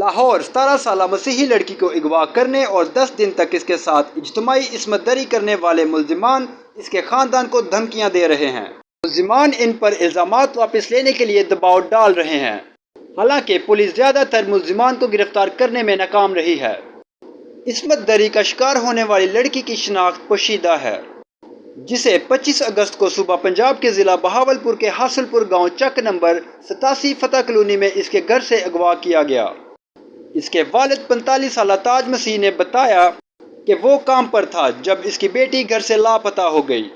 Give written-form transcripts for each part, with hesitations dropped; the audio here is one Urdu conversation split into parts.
لاہور 17 سالہ مسیحی لڑکی کو اغوا کرنے اور 10 دن تک اس کے ساتھ اجتماعی عصمت دری کرنے والے ملزمان اس کے خاندان کو دھمکیاں دے رہے ہیں۔ ملزمان ان پر الزامات واپس لینے کے لیے دباؤ ڈال رہے ہیں، حالانکہ پولیس زیادہ تر ملزمان کو گرفتار کرنے میں ناکام رہی ہے۔ عصمت دری کا شکار ہونے والی لڑکی کی شناخت پوشیدہ ہے، جسے 25 اگست کو صبح پنجاب کے ضلع بہاولپور کے حاصل پور گاؤں چک نمبر 87 فتح کالونی میں اس کے گھر سے اغوا کیا گیا۔ اس کے والد 45 سالہ تاج مسیح نے بتایا کہ وہ کام پر تھا جب اس کی بیٹی گھر سے لاپتہ ہو گئی،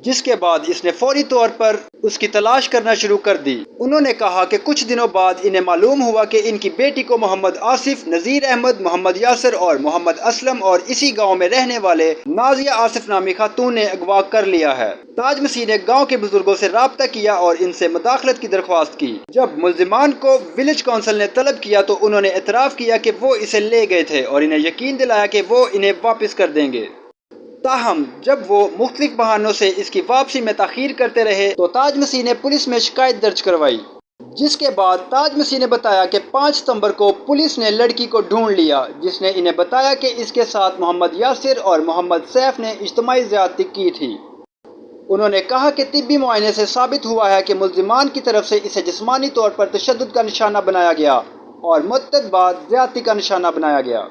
جس کے بعد اس نے فوری طور پر اس کی تلاش کرنا شروع کر دی۔ انہوں نے کہا کہ کچھ دنوں بعد انہیں معلوم ہوا کہ ان کی بیٹی کو محمد آصف، نذیر احمد، محمد یاسر اور محمد اسلم اور اسی گاؤں میں رہنے والے نازیہ آصف نامی خاتون نے اغوا کر لیا ہے۔ تاج مسیح نے گاؤں کے بزرگوں سے رابطہ کیا اور ان سے مداخلت کی درخواست کی۔ جب ملزمان کو ولیج کونسل نے طلب کیا تو انہوں نے اعتراف کیا کہ وہ اسے لے گئے تھے اور انہیں یقین دلایا کہ وہ انہیں واپس کر دیں گے۔ تاہم جب وہ مختلف بہانوں سے اس کی واپسی میں تاخیر کرتے رہے تو تاج مسیح نے پولیس میں شکایت درج کروائی، جس کے بعد تاج مسیح نے بتایا کہ 5 ستمبر کو پولیس نے لڑکی کو ڈھونڈ لیا، جس نے انہیں بتایا کہ اس کے ساتھ محمد یاسر اور محمد سیف نے اجتماعی زیادتی کی تھی۔ انہوں نے کہا کہ طبی معائنے سے ثابت ہوا ہے کہ ملزمان کی طرف سے اسے جسمانی طور پر تشدد کا نشانہ بنایا گیا اور مدت بعد زیادتی کا نشانہ بنایا گیا۔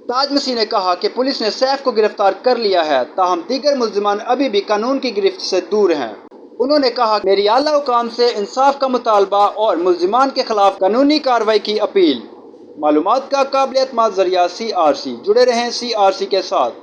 تاج مسیح نے کہا کہ پولیس نے سیف کو گرفتار کر لیا ہے، تاہم دیگر ملزمان ابھی بھی قانون کی گرفت سے دور ہیں۔ انہوں نے کہا کہ میری اعلیٰ حکام سے انصاف کا مطالبہ اور ملزمان کے خلاف قانونی کارروائی کی اپیل۔ معلومات کا قابل اعتماد ذریعہ CRC، جڑے رہیں CRC کے ساتھ۔